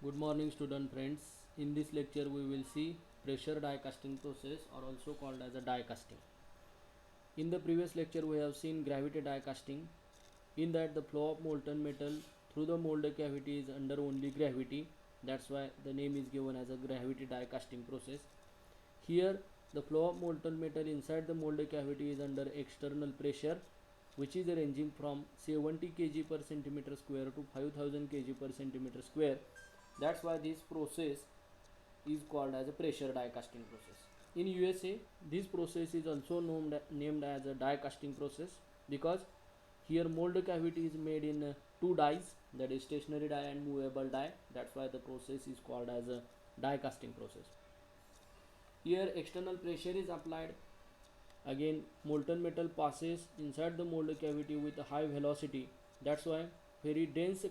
Good morning student friends. In this lecture we will see pressure die casting process or also called as a die casting. In the previous lecture we have seen gravity die casting. In that the flow of molten metal through the molded cavity is under only gravity. That's why the name is given as a gravity die casting process. Here the flow of molten metal inside the molded cavity is under external pressure, which is ranging from 70 kg per centimeter square to 5000 kg per centimeter square. That's why this process is called as a pressure die casting process. In USA, this process is also named as a die casting process because here mold cavity is made in two dies, that is stationary die and movable die. That's why the process is called as a die casting process. Here external pressure is applied. Again molten metal passes inside the mold cavity with a high velocity. That's why very dense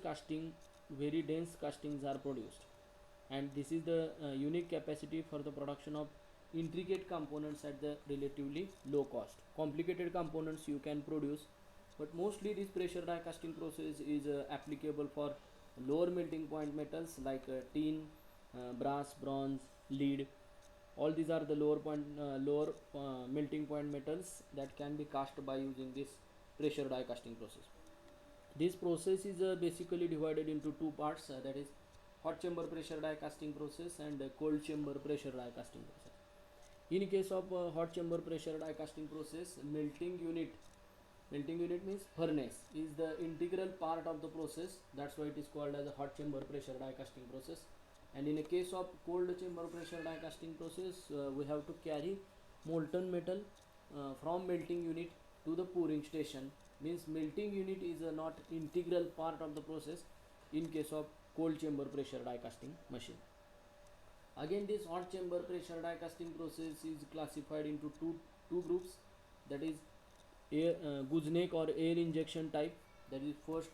castings are produced, and this is the unique capacity for the production of intricate components at the relatively low cost. Complicated components you can produce, but mostly this pressure die casting process is applicable for lower melting point metals like tin, brass, bronze, lead. All these are the lower melting point metals that can be cast by using this pressure die casting process. This process is basically divided into two parts, that is hot chamber pressure die casting process and cold chamber pressure die casting process. In case of hot chamber pressure die casting process, melting unit means furnace is the integral part of the process. That's why it is called as a hot chamber pressure die casting process. And in a case of cold chamber pressure die casting process, we have to carry molten metal from melting unit to the pouring station. Means melting unit is not integral part of the process in case of cold chamber pressure die casting machine. Again this hot chamber pressure die casting process is classified into two groups, that is air gooseneck or air injection type, that is first,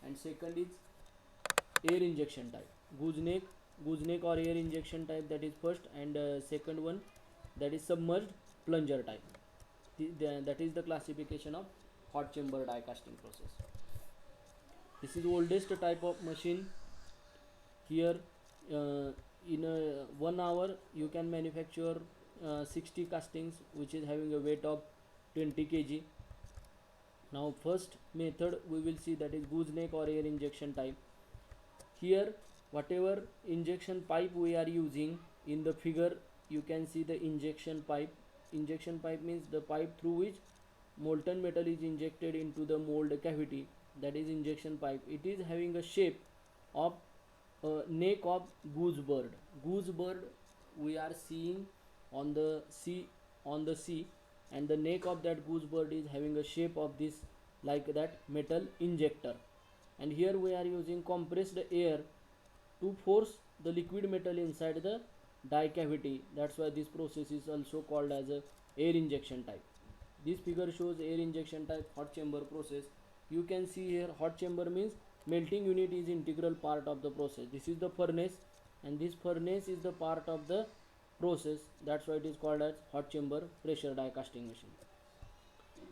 and second is air injection type. Gooseneck or air injection type, that is first, and second one, that is submerged plunger type. That is the classification of hot chamber die casting process. This is the oldest type of machine. Here in 1 hour you can manufacture 60 castings, which is having a weight of 20 kg. Now first method we will see, that is gooseneck or air injection type. Here whatever injection pipe we are using, in the figure you can see the injection pipe. Injection pipe means the pipe through which molten metal is injected into the mold cavity, that is injection pipe. It is having a shape of neck of goose bird. Goose bird we are seeing on the sea, and the neck of that goose bird is having a shape of this, like that metal injector. And here we are using compressed air to force the liquid metal inside the die cavity. That's why this process is also called as a air injection type. This figure shows air injection type hot chamber process. You can see here hot chamber means melting unit is integral part of the process. This is the furnace, and this furnace is the part of the process. That's why it is called as hot chamber pressure die casting machine.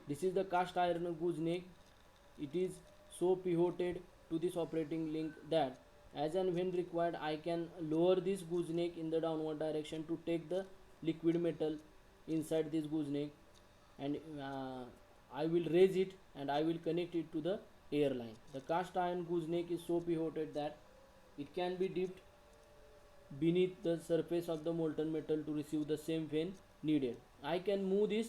This is the cast iron gooseneck. It is so pivoted to this operating link that as and when required I can lower this gooseneck in the downward direction to take the liquid metal inside this gooseneck, and I will raise it and I will connect it to the air line. The cast iron gooseneck is so pivoted that it can be dipped beneath the surface of the molten metal to receive the same when needed. I can move this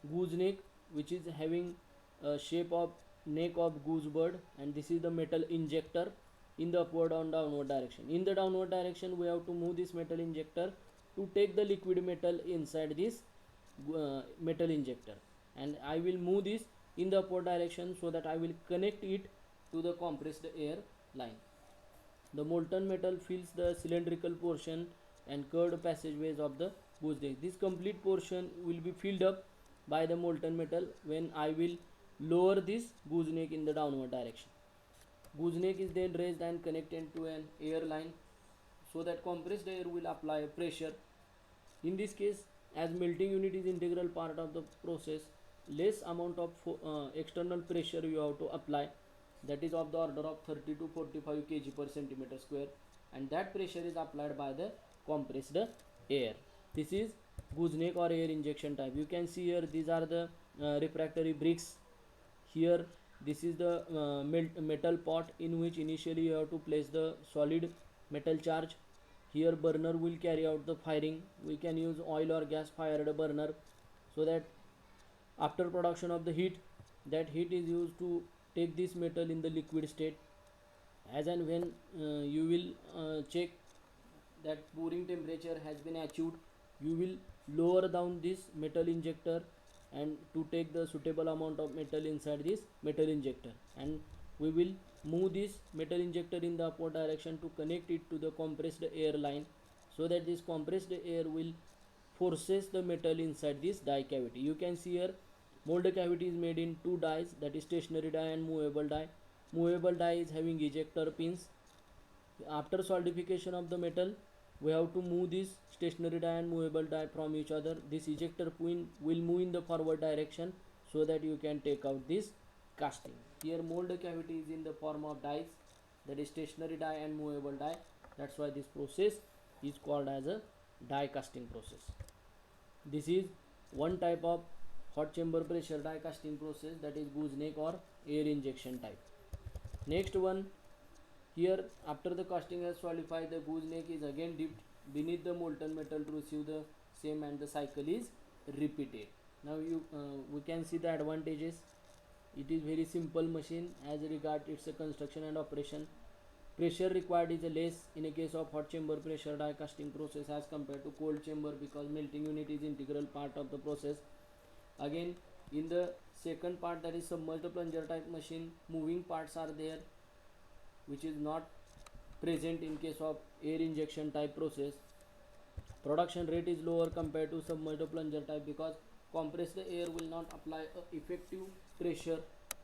gooseneck, which is having a shape of neck of goose bird, and this is the metal injector, in the upward and downward direction. In the downward direction we have to move this metal injector to take the liquid metal inside this metal injector, and I will move this in the upward direction so that I will connect it to the compressed air line. The molten metal fills the cylindrical portion and curved passageways of the gooseneck. This complete portion will be filled up by the molten metal when I will lower this gooseneck in the downward direction. Gooseneck is then raised and connected to an air line so that compressed air will apply pressure. In this case, as melting unit is integral part of the process, less amount of external pressure you have to apply, that is of the order of 30 to 45 kg per centimeter square. and that pressure is applied by the compressed air. This is gooseneck or air injection type. You can see here these are the refractory bricks. Here this is the metal pot in which initially you have to place the solid metal charge. Here burner will carry out the firing. We can use oil or gas fired burner, so that after production of the heat, that heat is used to take this metal in the liquid state. As and when you will check that pouring temperature has been achieved, you will lower down this metal injector and to take the suitable amount of metal inside this metal injector, and we will move this metal injector in the upward direction to connect it to the compressed air line, so that this compressed air will forces the metal inside this die cavity. You can see here mold cavity is made in two dies, that is stationary die and movable die. Movable die is having ejector pins. After solidification of the metal, we have to move this stationary die and movable die from each other. This ejector pin will move in the forward direction, so that you can take out this casting. Here mold cavity is in the form of dies, that is stationary die and movable die. That's why this process is called as a die casting process. This is one type of hot chamber pressure die casting process, that is gooseneck or air injection type. Next one, here after the casting has solidified, the gooseneck is again dipped beneath the molten metal to receive the same, and the cycle is repeated. Now we can see the advantages. It is very simple machine as regard its construction and operation. Pressure required is less in a case of hot chamber pressure die casting process as compared to cold chamber, because melting unit is integral part of the process. Again, in the second part, that is submerged plunger type machine, moving parts are there, which is not present in case of air injection type process. Production rate is lower compared to submerged plunger type, because compressed air will not apply effective pressure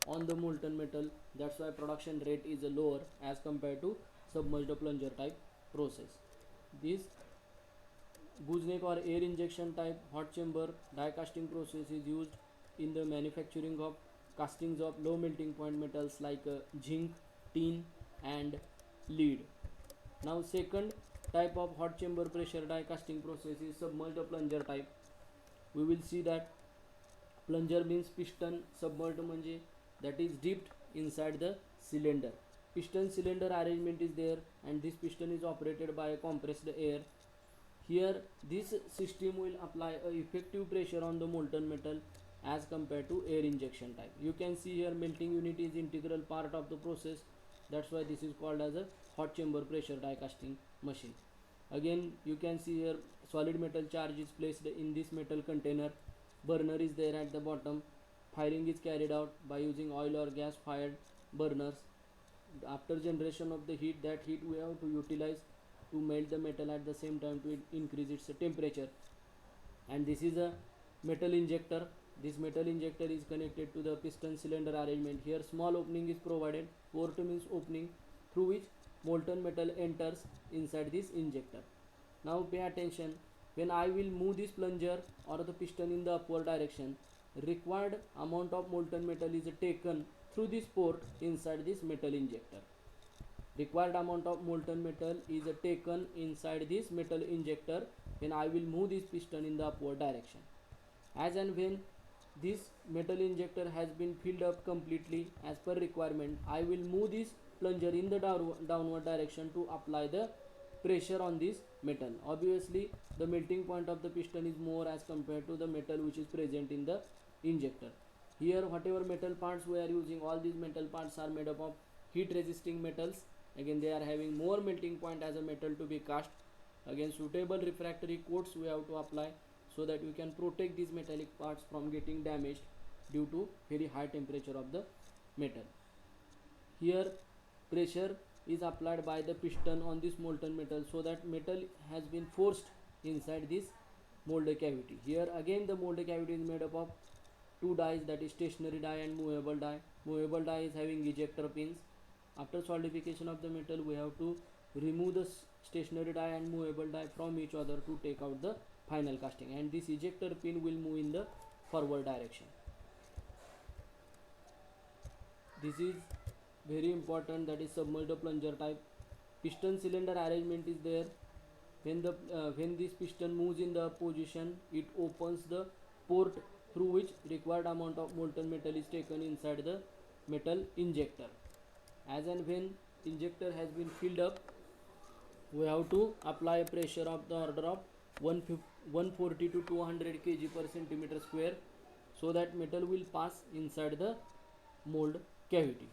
on the molten metal. That's why production rate is lower as compared to submerged plunger type process. This gooseneck or air injection type hot chamber die casting process is used in the manufacturing of castings of low melting point metals like zinc, tin and lead. Now second type of hot chamber pressure die casting process is submerged plunger type. We will see that plunger means piston, submerged म्हणजे that is dipped inside the cylinder. Piston cylinder arrangement is there, and this piston is operated by a compressed air. Here this system will apply a effective pressure on the molten metal as compared to air injection type. You can see here melting unit is integral part of the process. That's why this is called as a hot chamber pressure die casting machine. Again, you can see here solid metal charge is placed in this metal container. Burner is there at the bottom. Firing is carried out by using oil or gas fired burners. After generation of the heat, that heat we have to utilize to melt the metal at the same time to increase its temperature. And this is a metal injector. This metal injector is connected to the piston cylinder arrangement. Here small opening is provided. Port means opening through which molten metal enters inside this injector. Now pay attention, when I will move this plunger or the piston in the upward direction, required amount of molten metal is taken through this port inside this metal injector. Required amount of molten metal is taken inside this metal injector when I will move this piston in the upward direction. As and when this metal injector has been filled up completely as per requirement, I will move this plunger in the downward direction to apply the pressure on this metal. Obviously the melting point of the piston is more as compared to the metal which is present in the injector. Here whatever metal parts we are using, all these metal parts are made up of heat resisting metals. Again, they are having more melting point as a metal to be cast. Again, suitable refractory coats we have to apply, so that we can protect these metallic parts from getting damaged due to very high temperature of the metal. Here pressure is applied by the piston on this molten metal, so that metal has been forced inside this mold cavity. Here again the mold cavity is made up of two dies, that is stationary die and movable die. Movable die is having ejector pins. After solidification of the metal, we have to remove the stationary die and movable die from each other to take out the final casting, and this ejector pin will move in the forward direction. This is very important, that is submerged plunger type. piston cylinder arrangement is there. When this piston moves in the position, it opens the port through which required amount of molten metal is taken inside the metal injector. As and when injector has been filled up, we have to apply a pressure of the order of 140 to 200 kg per centimeter square, so that metal will pass inside the mold cavity.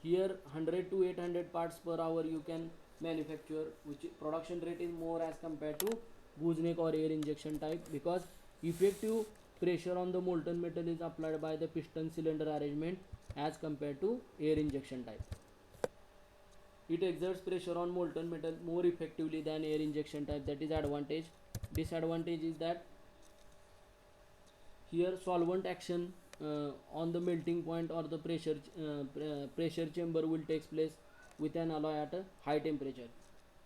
Here 100 to 800 parts per hour you can manufacture, which production rate is more as compared to gooseneck or air injection type, because effective pressure on the molten metal is applied by the piston cylinder arrangement as compared to air injection type. It exerts pressure on molten metal more effectively than air injection type. That is advantage. Disadvantage is that here solvent action on the melting point or the pressure chamber will take place with an alloy at a high temperature.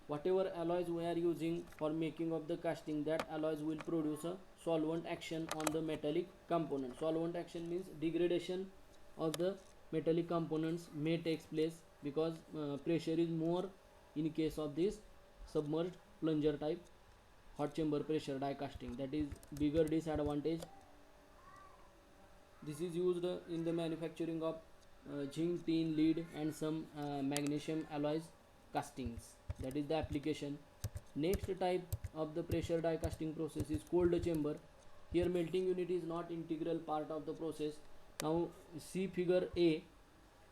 Whatever alloys we are using for making of the casting, that alloys will produce a solvent action on the metallic component. Solvent action means degradation of the metallic components may take place, because pressure is more in case of this submerged plunger type hot chamber pressure die casting. That is bigger disadvantage. This is used in the manufacturing of zinc, tin, lead and some magnesium alloys castings. That is the application. Next type of the pressure die casting process is cold chamber. Here melting unit is not integral part of the process. Now see figure A.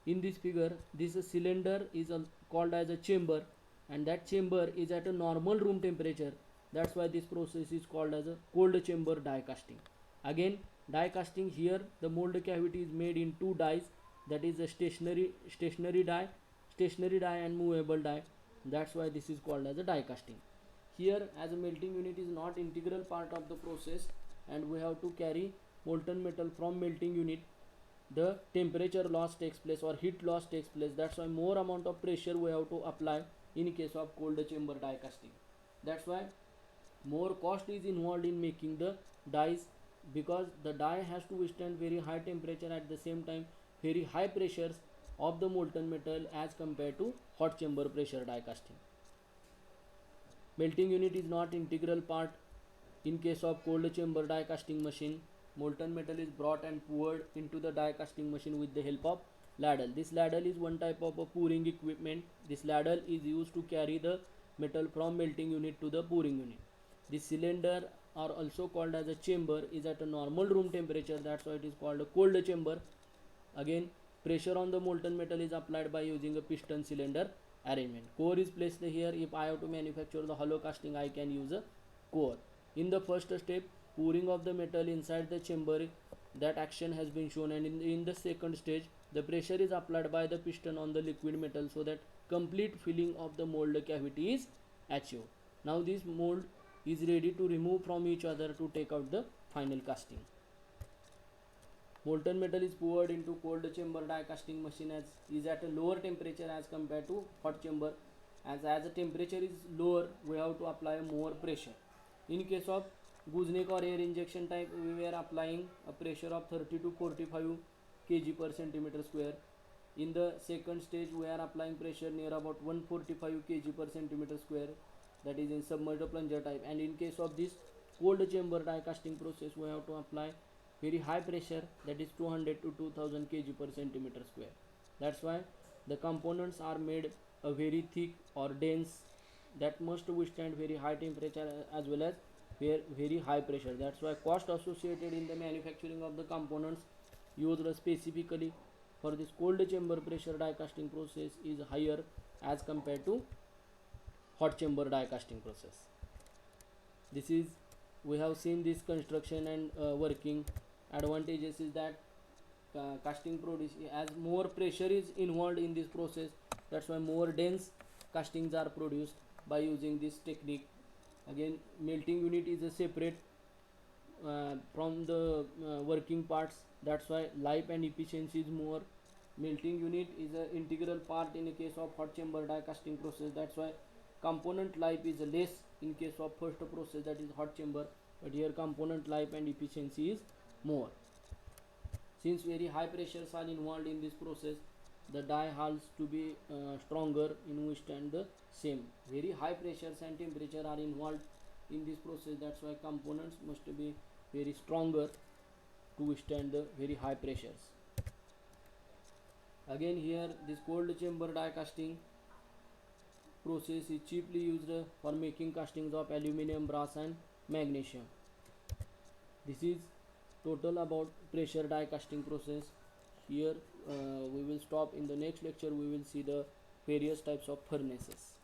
In this figure, this cylinder is called as a chamber, and that chamber is at a normal room temperature. That's why this process is called as a cold chamber die casting. Again, die casting, here the mold cavity is made in two dies, that is a stationary die and movable die. That's why this is called as a die casting. Here, as a melting unit is not integral part of the process, and we have to carry molten metal from melting unit, the temperature loss takes place or heat loss takes place. That's why more amount of pressure we have to apply in case of cold chamber die casting. That's why more cost is involved in making the dies, because the die has to withstand very high temperature, at the same time very high pressures of the molten metal as compared to hot chamber pressure die casting. Melting unit is not integral part in case of cold chamber die casting machine. Molten metal is brought and poured into the die casting machine with the help of ladle. This ladle is one type of a pouring equipment. This ladle is used to carry the metal from melting unit to the pouring unit. This cylinder, or also called as a chamber, is at a normal room temperature. That's why it is called a cold chamber. Again, pressure on the molten metal is applied by using a piston cylinder arrangement. Core is placed here. If I have to manufacture the hollow casting, I can use a core. In the first step, pouring of the metal inside the chamber, that action has been shown, and in the second stage, the pressure is applied by the piston on the liquid metal, so that complete filling of the mold cavity is achieved. Now this mold is ready to remove from each other to take out the final casting. Molten metal is poured into cold chamber die casting machine as is at a lower temperature as compared to hot chamber. As the temperature is lower, we have to apply more pressure. In case of gooseneck or air injection type, we were applying a pressure of 30 to 45 kg per centimeter square. In the second stage, we are applying pressure near about 145 kg per centimeter square, that is in submerged plunger type. And in case of this cold chamber die casting process, we have to apply very high pressure, that is 200 to 2000 kg per centimeter square. That's why the components are made a very thick or dense, that must withstand very high temperature as well as very high pressure. That's why cost associated in the manufacturing of the components used specifically for this cold chamber pressure die casting process is higher as compared to hot chamber die casting process. This is, we have seen this construction and working. Advantages is that casting produce, as more pressure is involved in this process, that's why more dense castings are produced by using this technique. Again, melting unit is a separate from the working parts. That's why life and efficiency is more. Melting unit is an integral part in a case of hot chamber die casting process. That's why component life is less in case of first process, that is hot chamber, but here component life and efficiency is more. Since very high pressures are involved in this process, the die has to be stronger in withstand the same. Very high pressures and temperature are involved in this process, that's why components must be very stronger to withstand the very high pressures. Again here this cold chamber die casting process is cheaply used for making castings of aluminum, brass and magnesium. This is total about pressure die casting process. Here we will stop. In the next lecture we will see the various types of furnaces.